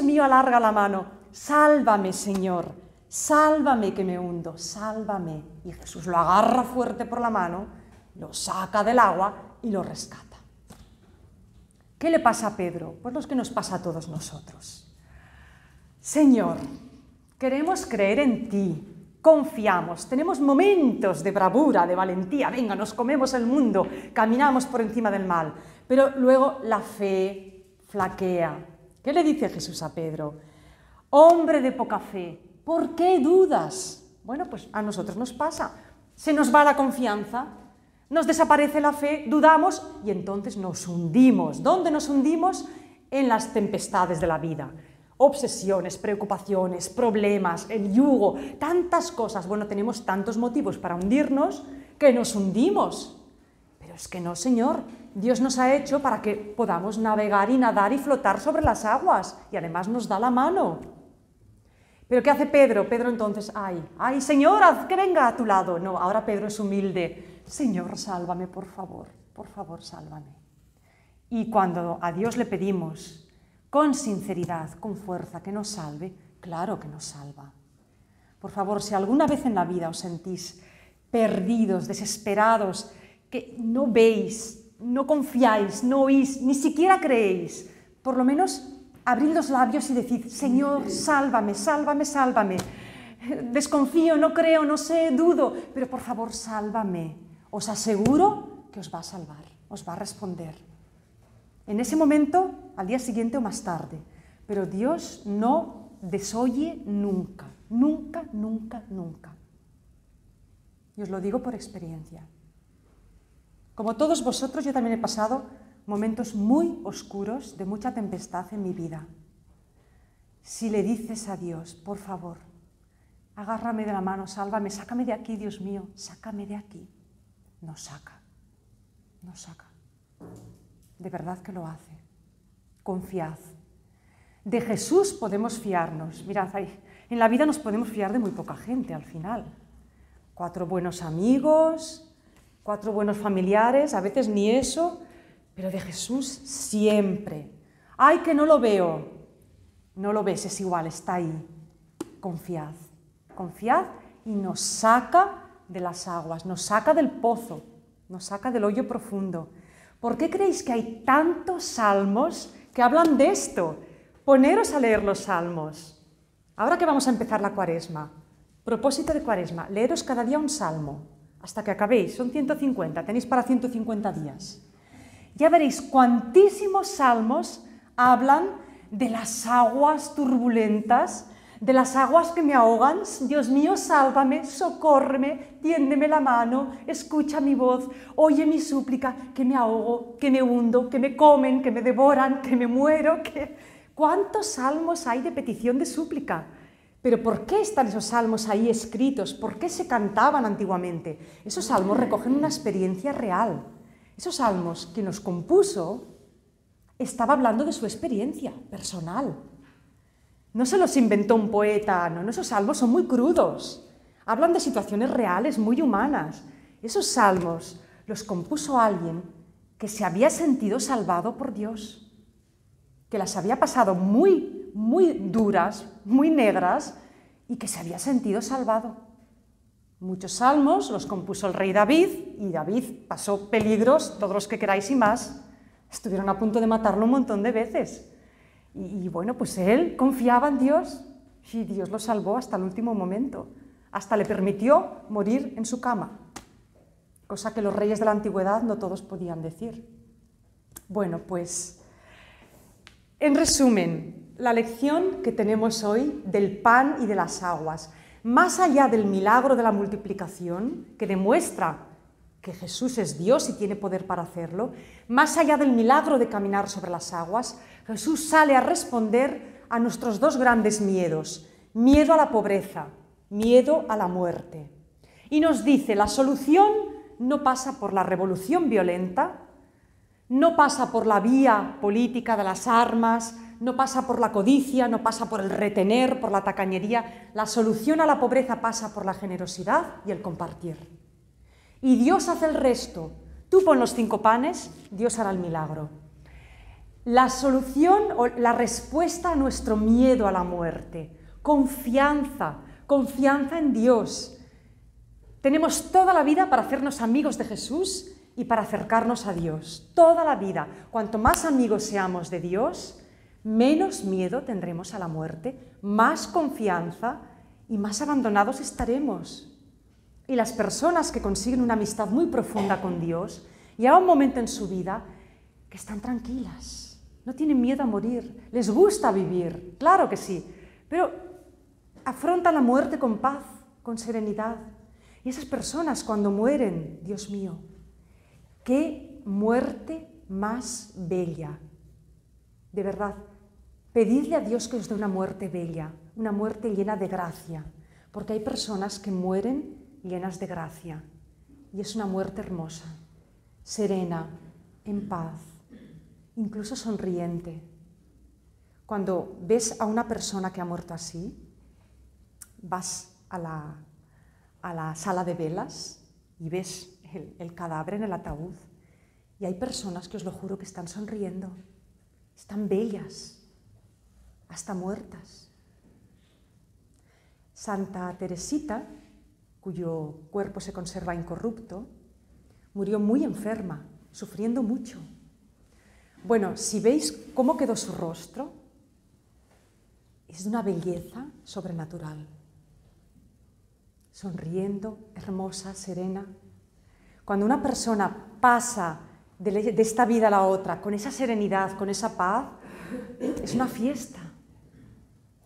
mío, alarga la mano, sálvame, Señor, sálvame que me hundo, sálvame. Y Jesús lo agarra fuerte por la mano, lo saca del agua y lo rescata. ¿Qué le pasa a Pedro? Pues lo que nos pasa a todos nosotros. Señor, queremos creer en ti, confiamos, tenemos momentos de bravura, de valentía, venga, nos comemos el mundo, caminamos por encima del mal, pero luego la fe flaquea. ¿Qué le dice Jesús a Pedro? Hombre de poca fe, ¿por qué dudas? Bueno, pues a nosotros nos pasa, se nos va la confianza, nos desaparece la fe, dudamos y entonces nos hundimos. ¿Dónde nos hundimos? En las tempestades de la vida. Obsesiones, preocupaciones, problemas, el yugo, tantas cosas. Bueno, tenemos tantos motivos para hundirnos que nos hundimos. Pero Pero es que no, Señor, Dios nos ha hecho para que podamos navegar y nadar y flotar sobre las aguas, y además nos da la mano. ¿Pero qué hace Pedro? Pedro entonces, ay, Señor, haz que venga a tu lado. No, ahora Pedro es humilde. Señor, sálvame, por favor, sálvame. Y cuando a Dios le pedimos, con sinceridad, con fuerza, que nos salve, claro que nos salva. Por favor, si alguna vez en la vida os sentís perdidos, desesperados, que no veis, no confiáis, no oís, ni siquiera creéis, por lo menos abrid los labios y decid, Señor, sálvame, sálvame, sálvame. Desconfío, no creo, no sé, dudo, pero por favor, sálvame. Os aseguro que os va a salvar, os va a responder. En ese momento, al día siguiente o más tarde. Pero Dios no desoye nunca, nunca, nunca, nunca. Y os lo digo por experiencia. Como todos vosotros, yo también he pasado momentos muy oscuros, de mucha tempestad en mi vida. Si le dices a Dios, por favor, agárrame de la mano, sálvame, sácame de aquí, Dios mío, sácame de aquí, nos saca, nos saca. De verdad que lo hace. Confiad. De Jesús podemos fiarnos. Mirad, en la vida nos podemos fiar de muy poca gente al final. 4 buenos amigos, 4 buenos familiares, a veces ni eso, pero de Jesús siempre. ¡Ay, que no lo veo! No lo ves, es igual, está ahí. Confiad, confiad y nos saca de las aguas, nos saca del pozo, nos saca del hoyo profundo. ¿Por qué creéis que hay tantos salmos que hablan de esto? Poneros a leer los salmos. Ahora que vamos a empezar la Cuaresma, propósito de Cuaresma, leeros cada día un salmo, hasta que acabéis, son 150, tenéis para 150 días. Ya veréis cuantísimos salmos hablan de las aguas turbulentas, de las aguas que me ahogan. Dios mío, sálvame, socórreme, tiéndeme la mano, escucha mi voz, oye mi súplica, que me ahogo, que me hundo, que me comen, que me devoran, que me muero. ¿Cuántos salmos hay de petición de súplica? Pero ¿por qué están esos salmos ahí escritos? ¿Por qué se cantaban antiguamente? Esos salmos recogen una experiencia real. Esos salmos, quien los compuso, estaba hablando de su experiencia personal. No se los inventó un poeta, no, esos salmos son muy crudos. Hablan de situaciones reales, muy humanas. Esos salmos los compuso alguien que se había sentido salvado por Dios, que las había pasado muy, muy duras, muy negras, y que se había sentido salvado. Muchos salmos los compuso el rey David, y David pasó peligros, todos los que queráis y más. Estuvieron a punto de matarlo un montón de veces. Y bueno, pues él confiaba en Dios, y Dios lo salvó hasta el último momento. Hasta le permitió morir en su cama, cosa que los reyes de la antigüedad no todos podían decir. Bueno, pues, en resumen, la lección que tenemos hoy del pan y de las aguas, más allá del milagro de la multiplicación, que demuestra que Jesús es Dios y tiene poder para hacerlo, más allá del milagro de caminar sobre las aguas, Jesús sale a responder a nuestros 2 grandes miedos: miedo a la pobreza, miedo a la muerte. Y nos dice, la solución no pasa por la revolución violenta, no pasa por la vía política de las armas, no pasa por la codicia, no pasa por el retener, por la tacañería. La solución a la pobreza pasa por la generosidad y el compartir. Y Dios hace el resto. Tú pon los 5 panes, Dios hará el milagro. La solución o la respuesta a nuestro miedo a la muerte, confianza, confianza en Dios. Tenemos toda la vida para hacernos amigos de Jesús y para acercarnos a Dios. Toda la vida. Cuanto más amigos seamos de Dios, menos miedo tendremos a la muerte, más confianza y más abandonados estaremos. Y las personas que consiguen una amistad muy profunda con Dios, llega un momento en su vida que están tranquilas, no tienen miedo a morir, les gusta vivir, claro que sí, pero afrontan la muerte con paz, con serenidad. Y esas personas cuando mueren, Dios mío, qué muerte más bella. De verdad, pedidle a Dios que os dé una muerte bella, una muerte llena de gracia, porque hay personas que mueren llenas de gracia, y es una muerte hermosa. serena, en paz, incluso sonriente. Cuando ves a una persona que ha muerto así, vas a la sala de velas y ves el cadáver en el ataúd y hay personas que os lo juro que están sonriendo, están bellas, hasta muertas. Santa Teresita, cuyo cuerpo se conserva incorrupto, murió muy enferma, sufriendo mucho. Bueno, si veis cómo quedó su rostro, es de una belleza sobrenatural. Sonriendo, hermosa, serena. Cuando una persona pasa de esta vida a la otra con esa serenidad, con esa paz, es una fiesta.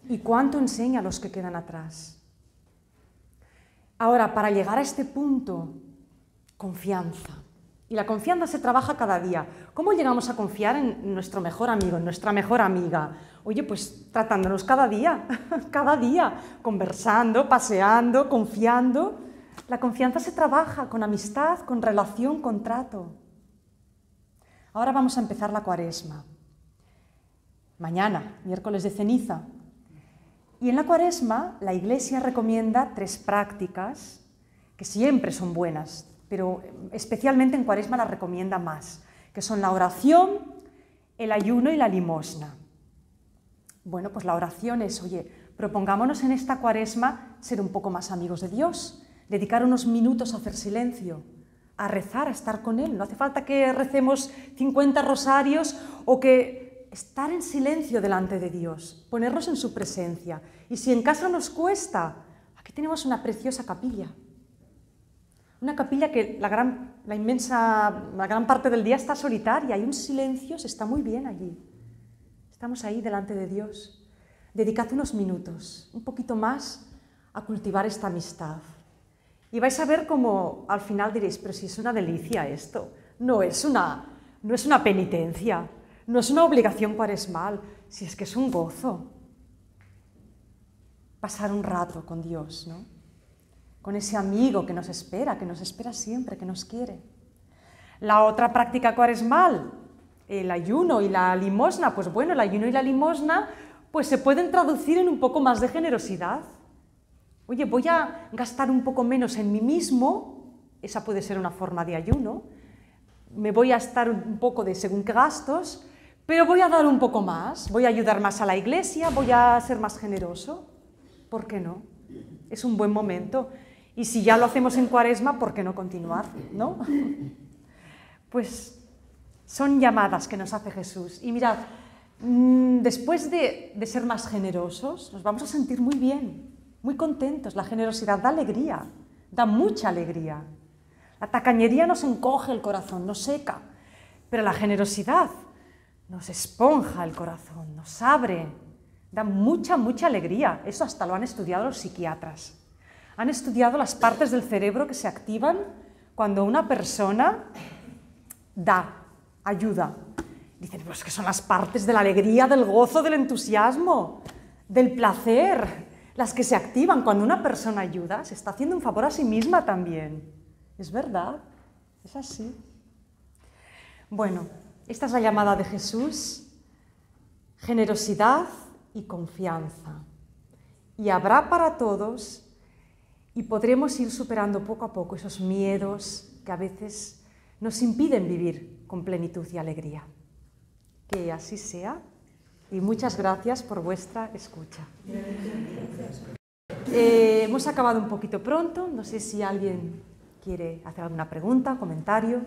¿Y cuánto enseña a los que quedan atrás? Ahora, para llegar a este punto, confianza. Y la confianza se trabaja cada día. ¿Cómo llegamos a confiar en nuestro mejor amigo, en nuestra mejor amiga? Oye, pues tratándonos cada día, conversando, paseando, confiando. La confianza se trabaja con amistad, con relación, con trato. Ahora vamos a empezar la Cuaresma. Mañana, miércoles de ceniza. Y en la Cuaresma la Iglesia recomienda 3 prácticas que siempre son buenas, pero especialmente en Cuaresma las recomienda más, que son la oración, el ayuno y la limosna. Bueno, pues la oración es, oye, propongámonos en esta Cuaresma ser un poco más amigos de Dios, dedicar unos minutos a hacer silencio, a rezar, a estar con Él. No hace falta que recemos 50 rosarios o que estar en silencio delante de Dios, ponernos en su presencia. Y si en casa nos cuesta, aquí tenemos una preciosa capilla. Una capilla que la gran parte del día está solitaria, hay un silencio, se está muy bien allí. Estamos ahí delante de Dios. Dedicad unos minutos, un poquito más, a cultivar esta amistad. Y vais a ver cómo al final diréis, pero si es una delicia esto, no es una penitencia, no es una obligación cuaresmal, si es que es un gozo. Pasar un rato con Dios, ¿no? Con ese amigo que nos espera siempre, que nos quiere. La otra práctica cuaresmal, el ayuno y la limosna, pues bueno, el ayuno y la limosna pues se pueden traducir en un poco más de generosidad. Oye, voy a gastar un poco menos en mí mismo, esa puede ser una forma de ayuno, me voy a estar un poco de según qué gastos, pero voy a dar un poco más, voy a ayudar más a la Iglesia, voy a ser más generoso. ¿Por qué no? Es un buen momento. Y si ya lo hacemos en Cuaresma, ¿por qué no continuar? ¿No? Pues son llamadas que nos hace Jesús. Y mirad, después de ser más generosos, nos vamos a sentir muy bien, muy contentos. La generosidad da alegría, da mucha alegría. La tacañería nos encoge el corazón, nos seca, pero la generosidad nos esponja el corazón, nos abre, da mucha, mucha alegría. Eso hasta lo han estudiado los psiquiatras. Han estudiado las partes del cerebro que se activan cuando una persona da, ayuda. Dicen, pues que son las partes de la alegría, del gozo, del entusiasmo, del placer, las que se activan cuando una persona ayuda, se está haciendo un favor a sí misma también. Es verdad, es así. Bueno, esta es la llamada de Jesús, generosidad y confianza. Y habrá para todos y podremos ir superando poco a poco esos miedos que a veces nos impiden vivir con plenitud y alegría. Que así sea y muchas gracias por vuestra escucha. Hemos acabado un poquito pronto, no sé si alguien quiere hacer alguna pregunta, comentario.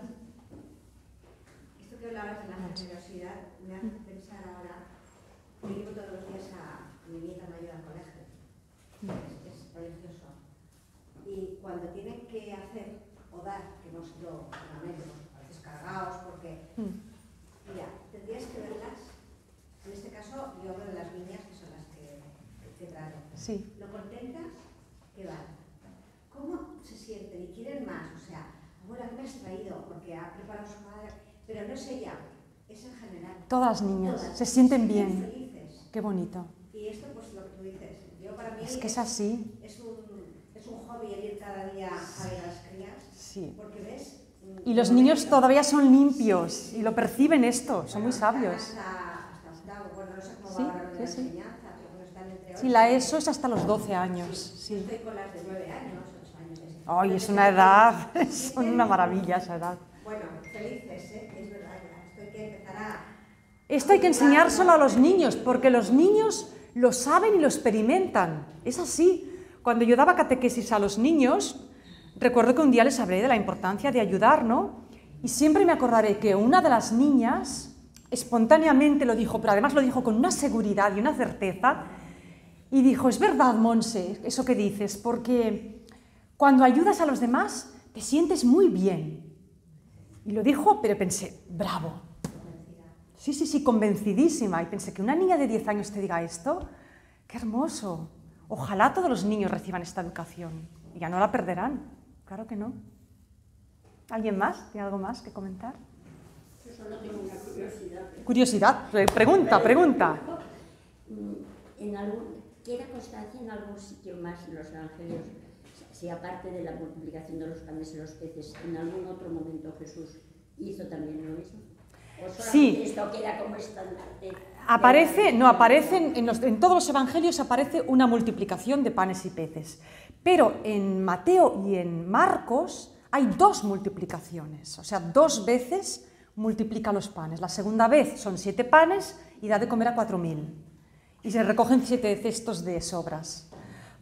Esto que hablabas de la generosidad me hace pensar ahora, yo llevo todos los días a mi nieta mayor al colegio, es precioso, y cuando tienen que hacer o dar, que no sé yo, realmente, a veces cargados, porque, mira, tendrías que verlas, en este caso yo hablo de las niñas que son las que traen, Sí. lo contentas que van. ¿Cómo se sienten y quieren más? O sea, abuela, ¿qué me has traído? Porque ha preparado su madre, pero no es ella, es en general. Todas las niñas Todas se sienten bien bien. felices. Qué bonito. Y esto, pues lo que tú dices, yo para mí Es que es así. es un hobby el ir cada día a ver a las crías, Sí. porque ves Y los niños todavía son limpios y lo perciben esto, son muy sabios. Hasta octavo, bueno, no sé cómo Sí, va ahora lo de la sí. enseñanza, pero bueno, están entre Sí, la ESO es hasta los 12 años. Sí. Estoy con las de 9 años, 8 años. Ay, es una edad, es una maravilla esa edad. Bueno, felices, es verdad, ya. Esto hay que empezar a... Esto hay que enseñárselo a los niños, porque los niños lo saben y lo experimentan. Es así. Cuando yo daba catequesis a los niños, recuerdo que un día les hablé de la importancia de ayudar, ¿no? Y siempre me acordaré que una de las niñas espontáneamente lo dijo, pero además lo dijo con una seguridad y una certeza, y dijo, es verdad, Monse, eso que dices, porque cuando ayudas a los demás te sientes muy bien. Y lo dijo, pero pensé, bravo. Sí, sí, sí, convencidísima. Y pensé que una niña de 10 años te diga esto, qué hermoso. Ojalá todos los niños reciban esta educación. Y ya no la perderán. Claro que no. ¿Alguien más? ¿Tiene algo más que comentar? Yo solo tengo una curiosidad. Curiosidad. Pregunta. ¿Queda constancia en algún sitio más en los evangelios, si aparte de la multiplicación de los panes y los peces, en algún otro momento Jesús hizo también lo mismo? ¿O solamente Sí. esto queda como estandarte? En todos los evangelios aparece una multiplicación de panes y peces. Pero en Mateo y en Marcos hay 2 multiplicaciones, o sea, 2 veces multiplica los panes. La segunda vez son 7 panes y da de comer a 4.000. Y se recogen 7 cestos de sobras.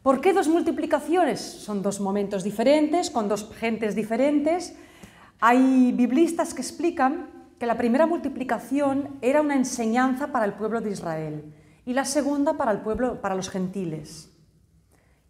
¿Por qué 2 multiplicaciones? Son 2 momentos diferentes, con 2 gentes diferentes. Hay biblistas que explican que la primera multiplicación era una enseñanza para el pueblo de Israel y la segunda para los gentiles.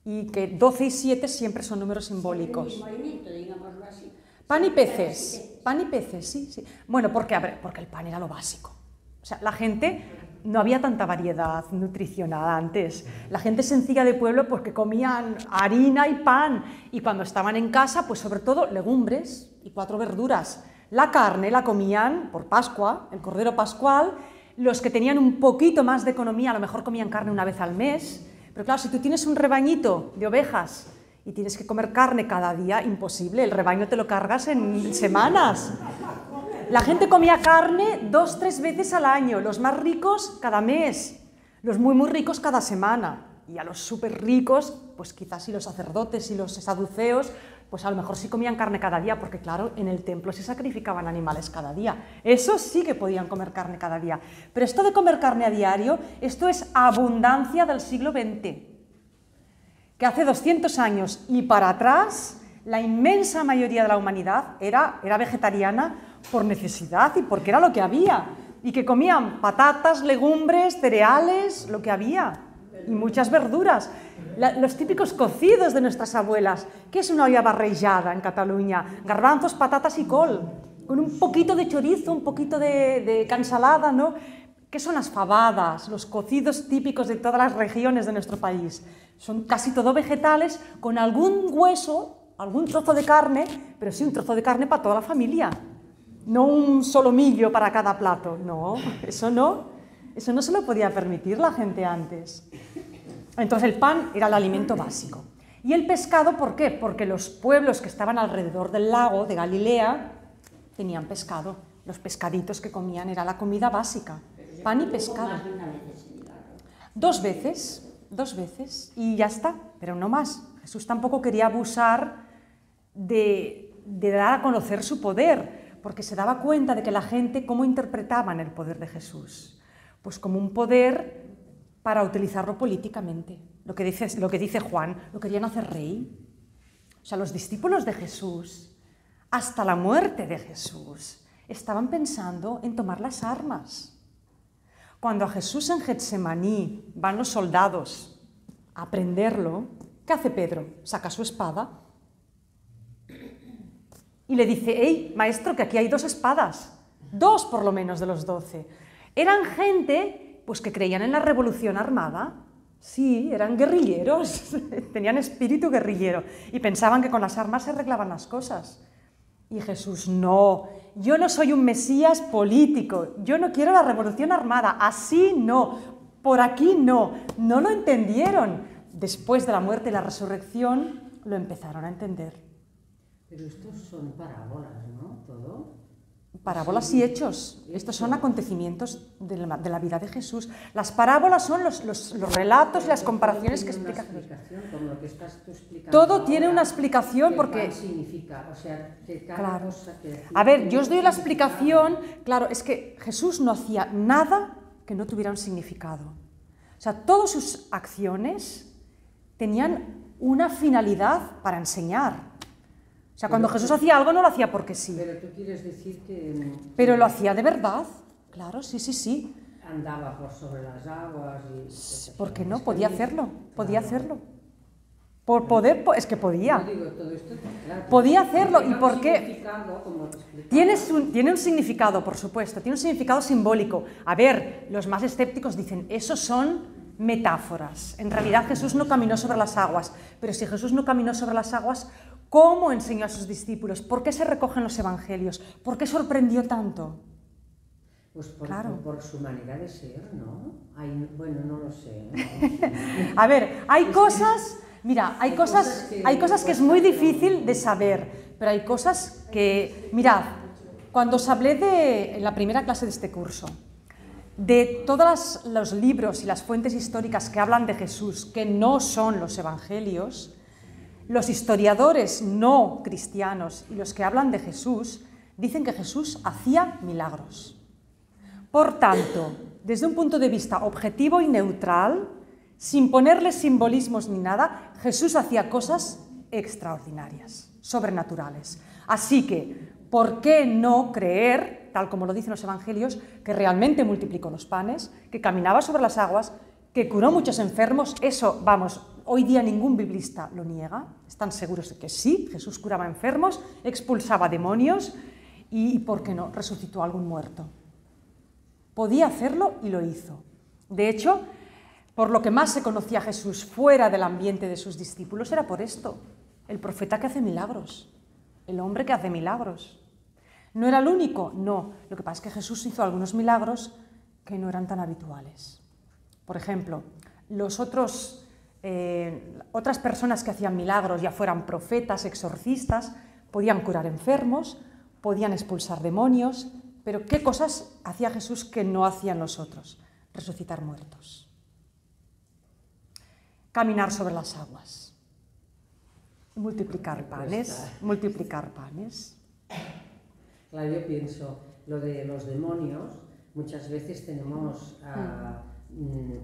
Y que 12 y 7 siempre son números simbólicos. El mismo alimento, digámoslo así. Pan y peces, sí. Bueno, porque el pan era lo básico. O sea, la gente, no había tanta variedad nutricional antes. La gente sencilla de pueblo, pues que comían harina y pan. Y cuando estaban en casa, pues sobre todo legumbres y 4 verduras. La carne la comían por Pascua, el cordero pascual. Los que tenían un poquito más de economía, a lo mejor comían carne una vez al mes. Pero claro, si tú tienes un rebañito de ovejas y tienes que comer carne cada día, imposible, el rebaño te lo cargas en semanas. La gente comía carne 2 o 3 veces al año, los más ricos cada mes, los muy muy ricos cada semana. Y a los súper ricos, pues quizás y los sacerdotes y los saduceos, pues a lo mejor sí comían carne cada día, porque claro, en el templo se sacrificaban animales cada día. Esos sí que podían comer carne cada día. Pero esto de comer carne a diario, esto es abundancia del siglo XX. Que hace 200 años y para atrás, la inmensa mayoría de la humanidad era vegetariana por necesidad y porque era lo que había. Y que comían patatas, legumbres, cereales, lo que había. Y muchas verduras. Los típicos cocidos de nuestras abuelas. ¿Qué es una olla barrejada en Cataluña? Garbanzos, patatas y col. Con un poquito de chorizo, un poquito de cansalada, ¿no? ¿Qué son las fabadas? Los cocidos típicos de todas las regiones de nuestro país. Son casi todo vegetales, con algún hueso, algún trozo de carne, pero sí un trozo de carne para toda la familia. No un solomillo para cada plato. No, eso no. Eso no se lo podía permitir la gente antes. Entonces el pan era el alimento básico. ¿Y el pescado por qué? Porque los pueblos que estaban alrededor del lago de Galilea tenían pescado. Los pescaditos que comían era la comida básica. Pan y pescado. Más de una vez ese milagro. 2 veces y ya está, pero no más. Jesús tampoco quería abusar de dar a conocer su poder, porque se daba cuenta de que la gente, ¿cómo interpretaban el poder de Jesús? Pues como un poder para utilizarlo políticamente. Lo que dice Juan, lo querían hacer rey. O sea, los discípulos de Jesús, hasta la muerte de Jesús, estaban pensando en tomar las armas. Cuando a Jesús en Getsemaní van los soldados a prenderlo, ¿qué hace Pedro? Saca su espada y le dice, «Hey, maestro, que aquí hay 2 espadas, 2 por lo menos de los 12. Eran gente pues, que creían en la revolución armada. Sí, eran guerrilleros, tenían espíritu guerrillero y pensaban que con las armas se arreglaban las cosas. Y Jesús, no, yo no soy un mesías político, yo no quiero la revolución armada, así no, por aquí no. No lo entendieron. Después de la muerte y la resurrección lo empezaron a entender. Pero estos son parábolas, ¿no? Todo. Parábolas y hechos. Estos son acontecimientos de la vida de Jesús. Las parábolas son los relatos y las comparaciones que explica Jesús. Como lo que estás tú explicando Todo ahora, tiene una explicación ¿qué porque... significa? O sea, que cada Claro. cosa que... A ver, yo os doy la explicación. Claro, es que Jesús no hacía nada que no tuviera un significado. O sea, todas sus acciones tenían una finalidad para enseñar. O sea, cuando Jesús hacía algo no lo hacía porque sí. Pero tú quieres decir que... Pero lo hacía de verdad. Claro, sí, sí, sí. Andaba por sobre las aguas y... ¿Por qué no? Podía hacerlo. Podía hacerlo. Por poder, es que podía. Yo digo, todo esto, claro, Podía hacerlo. ¿Y tiene por un qué? significado, como te explicaba. Tiene un significado, por supuesto. Tiene un significado simbólico. A ver, los más escépticos dicen, esos son metáforas. En realidad Jesús no caminó sobre las aguas. Pero si Jesús no caminó sobre las aguas, ¿cómo enseñó a sus discípulos? ¿Por qué se recogen los evangelios? ¿Por qué sorprendió tanto? Pues Claro. por su manera de ser, ¿no? Bueno, no lo sé. A ver, hay cosas... Mira, hay cosas que es muy difícil de saber, pero hay cosas que... Mirad, cuando os hablé en la primera clase de este curso, de todos los libros y las fuentes históricas que hablan de Jesús, que no son los evangelios, los historiadores no cristianos y los que hablan de Jesús dicen que Jesús hacía milagros. Por tanto, desde un punto de vista objetivo y neutral, sin ponerle simbolismos ni nada, Jesús hacía cosas extraordinarias, sobrenaturales. Así que, ¿por qué no creer, tal como lo dicen los evangelios, que realmente multiplicó los panes, que caminaba sobre las aguas, que curó muchos enfermos? Eso, vamos, hoy día ningún biblista lo niega, están seguros de que sí, Jesús curaba enfermos, expulsaba demonios y, ¿por qué no?, resucitó a algún muerto. Podía hacerlo y lo hizo. De hecho, por lo que más se conocía a Jesús fuera del ambiente de sus discípulos era por esto, el profeta que hace milagros, el hombre que hace milagros. ¿No era el único? No. Lo que pasa es que Jesús hizo algunos milagros que no eran tan habituales. Por ejemplo, otras personas que hacían milagros, ya fueran profetas, exorcistas, podían curar enfermos, podían expulsar demonios, pero ¿qué cosas hacía Jesús que no hacían los otros? Resucitar muertos. Caminar sobre las aguas. Multiplicar panes. Claro, yo pienso, lo de los demonios, muchas veces tenemos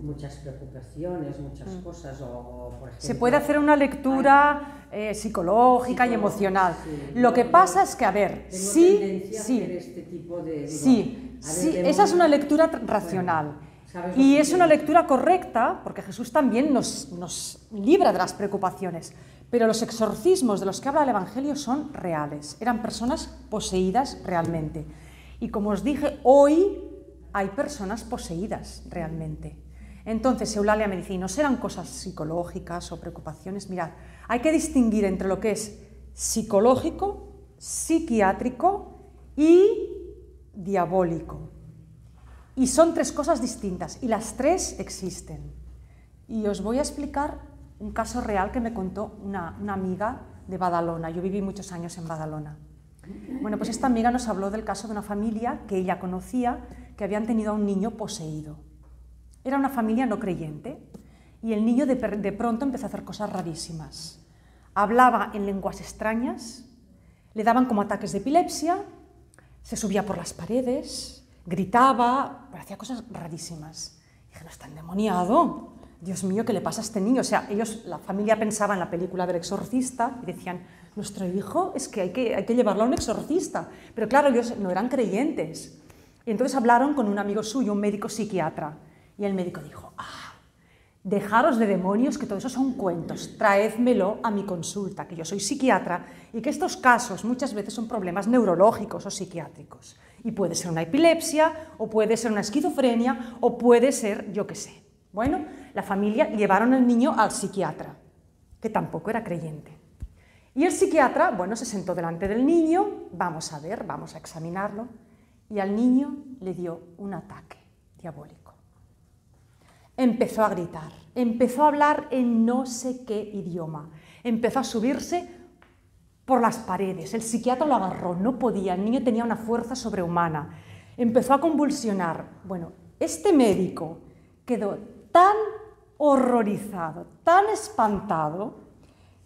muchas preocupaciones, muchas cosas, o por ejemplo... Se puede hacer una lectura psicológica y emocional. Sí. Lo que pasa es que, a ver, Tengo tendencia a hacer este tipo de... esa es una lectura racional. ¿sabes? Y es una lectura correcta, porque Jesús también nos libra de las preocupaciones. Pero los exorcismos de los que habla el Evangelio son reales. Eran personas poseídas realmente. Y como os dije, hoy hay personas poseídas realmente. Entonces, Eulalia me dice, ¿y no serán cosas psicológicas o preocupaciones? Mirad, hay que distinguir entre lo que es psicológico, psiquiátrico y diabólico. Y son tres cosas distintas, y las tres existen. Y os voy a explicar un caso real que me contó una amiga de Badalona. Yo viví muchos años en Badalona. Bueno, pues esta amiga nos habló del caso de una familia que ella conocía, que habían tenido a un niño poseído. Era una familia no creyente, y el niño de pronto empezó a hacer cosas rarísimas. Hablaba en lenguas extrañas, le daban como ataques de epilepsia, se subía por las paredes, gritaba, hacía cosas rarísimas. Dije, no está endemoniado. Dios mío, ¿qué le pasa a este niño? O sea, la familia pensaba en la película del exorcista y decían, nuestro hijo es que hay que llevarlo a un exorcista. Pero claro, ellos no eran creyentes. Y entonces hablaron con un amigo suyo, un médico psiquiatra. Y el médico dijo, dejaros de demonios, que todo eso son cuentos, traédmelo a mi consulta, que yo soy psiquiatra y que estos casos muchas veces son problemas neurológicos o psiquiátricos. Y puede ser una epilepsia, o puede ser una esquizofrenia, o puede ser, yo qué sé. Bueno, la familia llevaron al niño al psiquiatra, que tampoco era creyente. Y el psiquiatra, bueno, se sentó delante del niño, vamos a ver, vamos a examinarlo, y al niño le dio un ataque diabólico. Empezó a gritar, empezó a hablar en no sé qué idioma, empezó a subirse por las paredes. El psiquiatra lo agarró, no podía, el niño tenía una fuerza sobrehumana. Empezó a convulsionar. Bueno, este médico quedó tan horrorizado, tan espantado,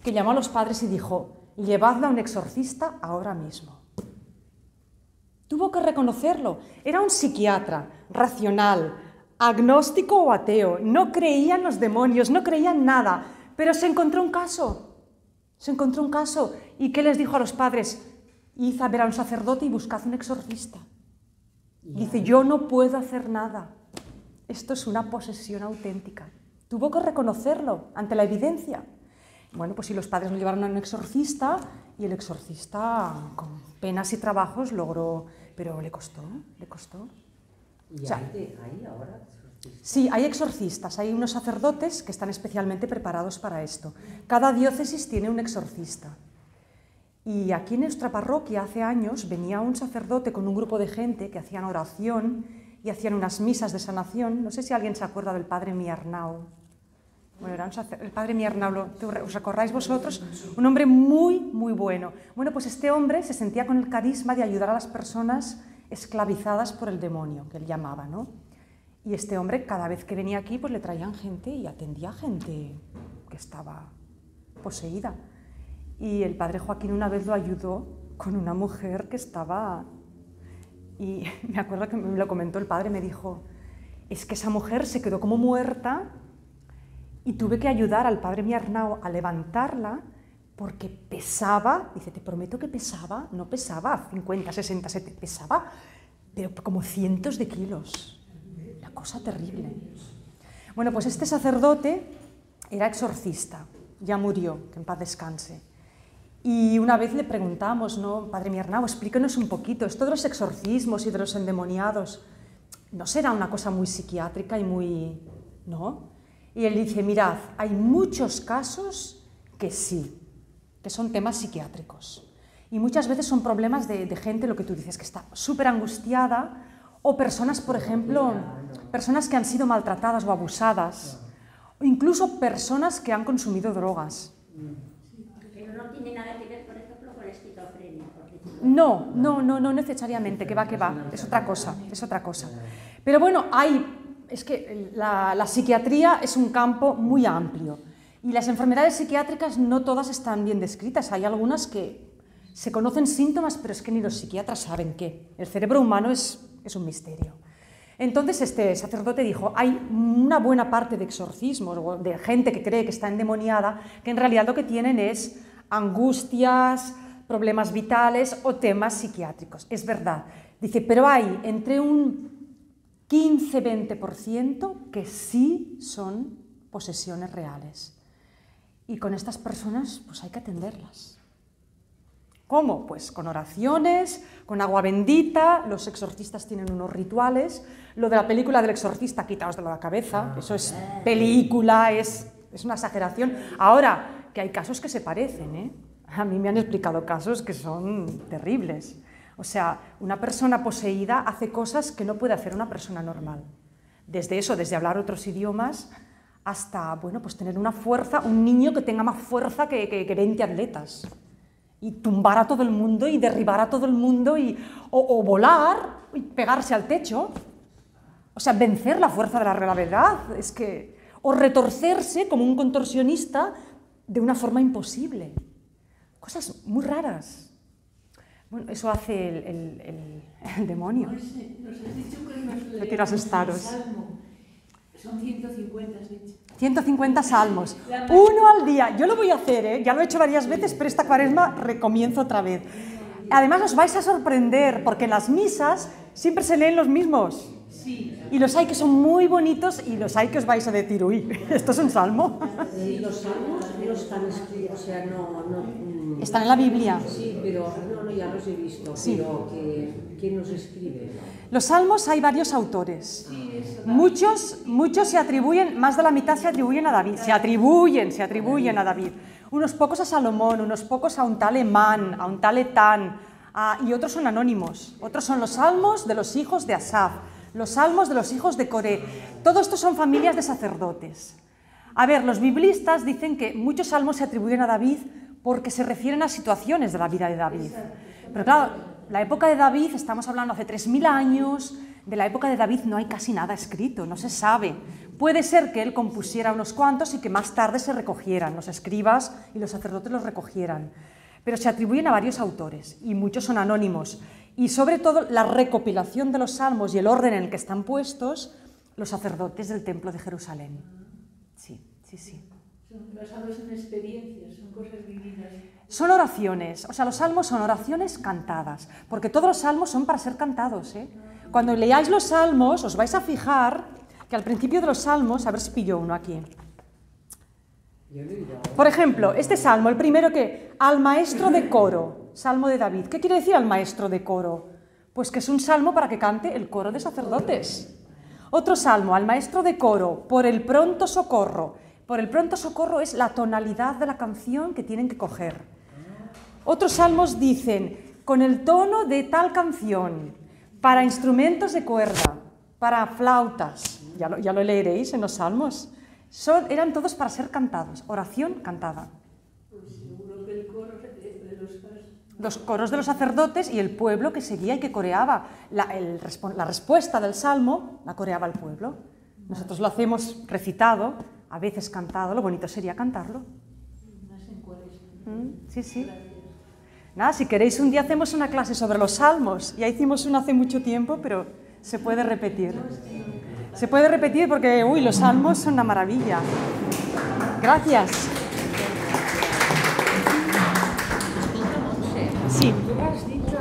que llamó a los padres y dijo: llevadla a un exorcista ahora mismo. Tuvo que reconocerlo. Era un psiquiatra racional, agnóstico o ateo. No creía en los demonios, no creía en nada, pero se encontró un caso. Se encontró un caso. ¿Y qué les dijo a los padres? Id a ver a un sacerdote y buscad un exorcista. Dice: yo no puedo hacer nada. Esto es una posesión auténtica. Tuvo que reconocerlo ante la evidencia. Bueno, pues si los padres lo llevaron a un exorcista, y el exorcista, con penas y trabajos, logró, pero le costó, le costó. ¿Y O sea, hay ahora exorcistas? Sí, hay exorcistas, hay unos sacerdotes que están especialmente preparados para esto. Cada diócesis tiene un exorcista. Y aquí en nuestra parroquia hace años venía un sacerdote con un grupo de gente que hacían oración y hacían unas misas de sanación. No sé si alguien se acuerda del padre Miarnau. Bueno, era el padre Miarnau, ¿os acordáis vosotros? Un hombre muy, muy bueno. Bueno, pues este hombre se sentía con el carisma de ayudar a las personas esclavizadas por el demonio, que él llamaba, ¿no? Y este hombre, cada vez que venía aquí, pues le traían gente y atendía a gente que estaba poseída. Y el padre Joaquín una vez lo ayudó con una mujer que estaba... Y me acuerdo que me lo comentó el padre, me dijo: es que esa mujer se quedó como muerta y tuve que ayudar al padre Miarnau a levantarla porque pesaba, dice, te prometo que pesaba, no pesaba 50, 60, 70, pesaba pero como cientos de kilos. La cosa terrible. Bueno, pues este sacerdote era exorcista, ya murió, que en paz descanse. Y una vez le preguntamos, ¿no? Padre Miarnau, explíquenos un poquito, esto de los exorcismos y de los endemoniados, ¿no será una cosa muy psiquiátrica y muy... ¿no? Y él dice: mirad, hay muchos casos que sí, que son temas psiquiátricos. Y muchas veces son problemas de gente, lo que tú dices, que está súper angustiada, o personas, por ejemplo, personas que han sido maltratadas o abusadas, o incluso personas que han consumido drogas. Pero no tiene nada que ver, por ejemplo, con la esquizofrenia. No necesariamente, que va, es otra cosa, es otra cosa. Pero bueno, es que la psiquiatría es un campo muy amplio y las enfermedades psiquiátricas no todas están bien descritas. Hay algunas que se conocen síntomas, pero es que ni los psiquiatras saben qué. El cerebro humano es un misterio. Entonces este sacerdote dijo: hay una buena parte de exorcismos, de gente que cree que está endemoniada, que en realidad lo que tienen es angustias, problemas vitales o temas psiquiátricos. Es verdad. Dice, pero hay entre un 15-20% que sí son posesiones reales. Y con estas personas pues hay que atenderlas. ¿Cómo? Pues con oraciones, con agua bendita. Los exorcistas tienen unos rituales. Lo de la película del exorcista, quitaos de la cabeza, eso es película, es una exageración. Ahora, que hay casos que se parecen, ¿eh? A mí me han explicado casos que son terribles. O sea, una persona poseída hace cosas que no puede hacer una persona normal. Desde eso, desde hablar otros idiomas, hasta, bueno, pues tener una fuerza, un niño que tenga más fuerza que 20 atletas. Y tumbar a todo el mundo y derribar a todo el mundo o volar y pegarse al techo. O sea, vencer la fuerza de la gravedad. O retorcerse como un contorsionista de una forma imposible. Cosas muy raras. Bueno, eso hace el demonio. Nos has dicho que nos No quiero asustaros. Salmo. Son 150, has dicho. 150 salmos, uno al día. Yo lo voy a hacer, ¿eh? Ya lo he hecho varias veces, pero esta cuaresma recomienzo otra vez. Además os vais a sorprender, porque en las misas siempre se leen los mismos. Sí. Y los hay que son muy bonitos y los hay que os vais a decir, uy, ¿esto es un salmo? Los salmos no están escritos, o sea, Están en la Biblia. Sí, pero ya los he visto, Sí. pero ¿quién los escribe? Los salmos hay varios autores. Sí, eso. Muchos se atribuyen, más de la mitad se atribuyen a David. Se atribuyen a David. Unos pocos a Salomón, unos pocos a un tal Emán, a un tal Etán, y otros son anónimos. Otros son los salmos de los hijos de Asaf, los salmos de los hijos de Coré. Todo esto son familias de sacerdotes. A ver, los biblistas dicen que muchos salmos se atribuyen a David porque se refieren a situaciones de la vida de David. Pero claro, la época de David, estamos hablando hace 3000 años, de la época de David no hay casi nada escrito, no se sabe. Puede ser que él compusiera unos cuantos y que más tarde se recogieran, los escribas y los sacerdotes los recogieran. Pero se atribuyen a varios autores y muchos son anónimos. Y sobre todo la recopilación de los salmos y el orden en el que están puestos los sacerdotes del templo de Jerusalén. Sí, sí, sí. Son basados en experiencias, son cosas vividas. Son oraciones, o sea, los salmos son oraciones cantadas, porque todos los salmos son para ser cantados, ¿eh? Cuando leáis los salmos, os vais a fijar que al principio de los salmos, a ver si pillo uno aquí. Por ejemplo, este salmo, el primero que, al maestro de coro, salmo de David. ¿Qué quiere decir al maestro de coro? Pues que es un salmo para que cante el coro de sacerdotes. Otro salmo, al maestro de coro, por el pronto socorro. Por el pronto socorro es la tonalidad de la canción que tienen que coger. Otros salmos dicen, con el tono de tal canción, para instrumentos de cuerda, para flautas. Ya lo leeréis en los salmos. Eran todos para ser cantados, oración cantada. Pues seguro que el coro de los coros de los sacerdotes y el pueblo que seguía y que coreaba. La respuesta del salmo la coreaba el pueblo. Nosotros lo hacemos recitado, a veces cantado, lo bonito sería cantarlo. más en cuaresma. Sí, sí. Nada, si queréis un día hacemos una clase sobre los salmos. Ya hicimos una hace mucho tiempo, pero se puede repetir. Se puede repetir porque, los salmos son una maravilla. Gracias. Sí. Sí. Tú has dicho